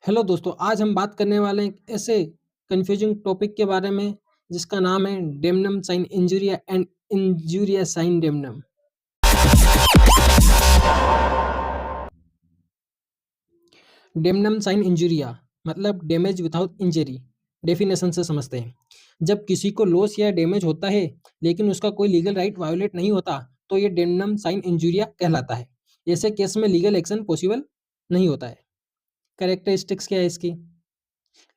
Hello दोस्तों, आज हम बात करने वाले हैं एक ऐसे कंफ्यूजिंग टॉपिक के बारे में जिसका नाम है डेमनम sine injuria and injuria sine डेमनम। डेमनम sine इंजुरिया मतलब डैमेज विदाउट इंजरी। डेफिनेशन से समझते हैं। जब किसी को लॉस या डैमेज होता है लेकिन उसका कोई लीगल राइट वायोलेट नहीं होता तो ये डेमनम साइन इंजुरिया कहलाता है। ऐसे केस में लीगल एक्शन पॉसिबल नहीं होता है। कैरेक्टरिस्टिक्स क्या है इसकी?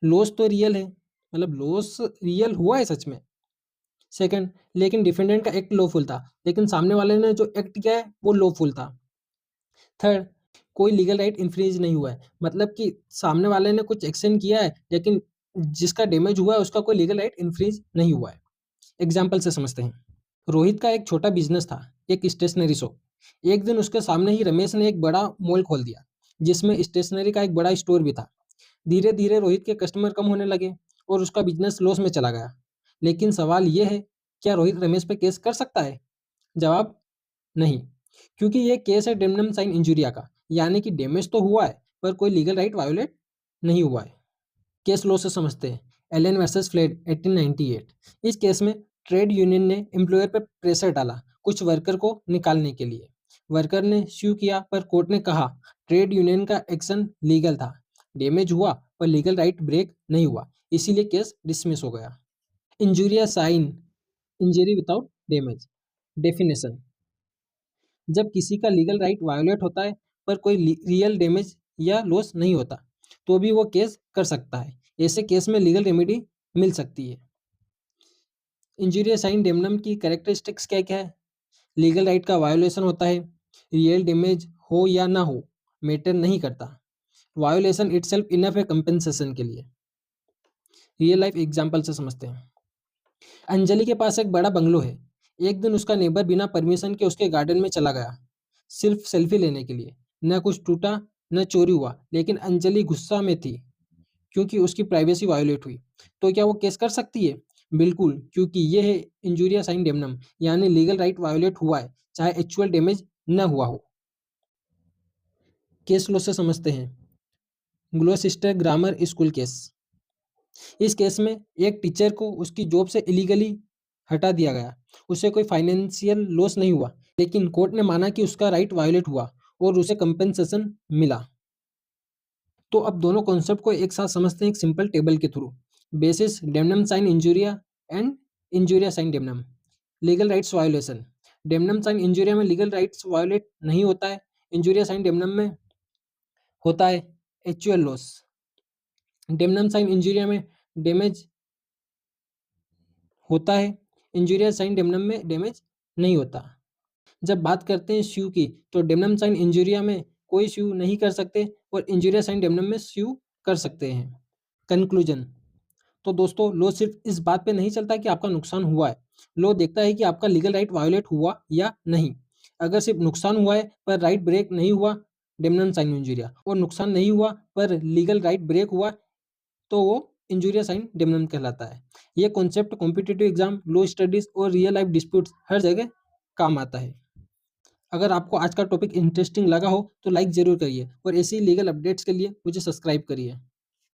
लॉस तो रियल है, मतलब लॉस रियल हुआ है सच में। सेकंड, लेकिन डिफेंडेंट का एक्ट लॉफुल था, लेकिन सामने वाले ने जो एक्ट किया है वो लॉफुल था। थर्ड, कोई लीगल राइट इन्फ्रिंज नहीं हुआ है, मतलब कि सामने वाले ने कुछ एक्शन किया है लेकिन जिसका डैमेज हुआ है उसका कोई लीगल राइट इन्फ्रिंज नहीं हुआ है। एग्जाम्पल से समझते हैं। रोहित का एक छोटा बिजनेस था, एक स्टेशनरी शॉप। एक दिन उसके सामने ही रमेश ने एक बड़ा मॉल खोल दिया जिसमें स्टेशनरी का एक बड़ा स्टोर भी था। धीरे धीरे रोहित के कस्टमर कम होने लगे और उसका बिजनेस लॉस में चला गया। लेकिन सवाल ये है, क्या रोहित रमेश पे केस कर सकता है? जवाब, नहीं, क्योंकि ये केस है डेमनम साइन इंजुरिया का, यानी कि डैमेज तो हुआ है पर कोई लीगल राइट वायोलेट नहीं हुआ है। केस लॉ से समझते हैं। Allen versus Flood 1898। इस केस में ट्रेड यूनियन ने एम्प्लॉयर पर प्रेशर डाला कुछ वर्कर को निकालने के लिए। वर्कर ने स्यू किया पर कोर्ट ने कहा ट्रेड यूनियन का एक्शन लीगल था, डैमेज हुआ पर लीगल राइट ब्रेक नहीं हुआ, इसीलिए केस डिसमिस हो गया। Injuria sine, injury without damage. Definition, जब किसी का लीगल राइट वायोलेट होता है पर कोई रियल डैमेज या लॉस नहीं होता तो भी वो केस कर सकता है। ऐसे केस में लीगल रेमेडी मिल सकती है। इंजुरिया साइन डेमनम की कैरेक्टरिस्टिक्स क्या क्या है? लीगल राइट का वायोलेशन होता है। रियल डैमेज हो या ना हो मैटर नहीं करता। वायोलेशन इटसेल्फ इनफ है कंपेंसेशन के लिए। रियल लाइफ एग्जांपल से समझते हैं। अंजलि के पास एक बड़ा बंगलो है। एक दिन उसका नेबर बिना परमिशन के उसके गार्डन में चला गया, सिर्फ सेल्फी लेने के लिए। न कुछ टूटा न चोरी हुआ, लेकिन अंजलि गुस्सा में थी क्योंकि उसकी प्राइवेसी वायोलेट हुई। तो क्या वो केस कर सकती है? बिल्कुल, क्योंकि ये है इंजुरिया साइन डेमनम, यानी लीगल राइट वायोलेट हुआ है चाहे एक्चुअल डैमेज न हुआ हो। केस लॉ से समझते हैं। ग्लोसिस्टर ग्रामर स्कूल केस। इस केस में एक टीचर को उसकी जॉब से इलीगली हटा दिया गया। उसे कोई फाइनेंशियल लॉस नहीं हुआ, लेकिन कोर्ट ने माना कि उसका राइट वायोलेट हुआ और उसे कंपेंसेशन मिला। तो अब दोनों कॉन्सेप्ट को एक साथ समझते हैं एक सिंपल टेबल के through. Basis damnum sine injuria and injuria sine damnum. Legal rights violation, damnum sine injuria में लीगल राइट्स वायोलेट नहीं होता है। इंजुरिया साइन डेमनम में होता है एक्चुअल लॉस। डेमनम साइन इंजुरिया में डैमेज होता है। इंजुरिया साइन डेमनम में डैमेज नहीं होता। जब बात करते हैं स्यू की, तो डेमनम साइन इंजुरिया में कोई स्यू नहीं कर सकते और इंजुरिया साइन डेमनम में स्यू कर सकते हैं। कंक्लूजन, तो दोस्तों लॉ सिर्फ इस बात पे नहीं चलता कि आपका नुकसान हुआ है। लॉ देखता है कि आपका लीगल राइट वायोलेट हुआ या नहीं। अगर सिर्फ नुकसान हुआ है पर राइट ब्रेक नहीं हुआ, डेमनम साइन इंजुरिया, और नुकसान नहीं हुआ पर लीगल राइट ब्रेक हुआ तो वो इंजुरिया साइन डेमनम कहलाता है। ये concept competitive exam, law studies और रियल लाइफ डिस्प्यूट्स हर जगह काम आता है। अगर आपको आज का टॉपिक इंटरेस्टिंग लगा हो तो लाइक ज़रूर करिए और ऐसी लीगल अपडेट्स के लिए मुझे सब्सक्राइब करिए।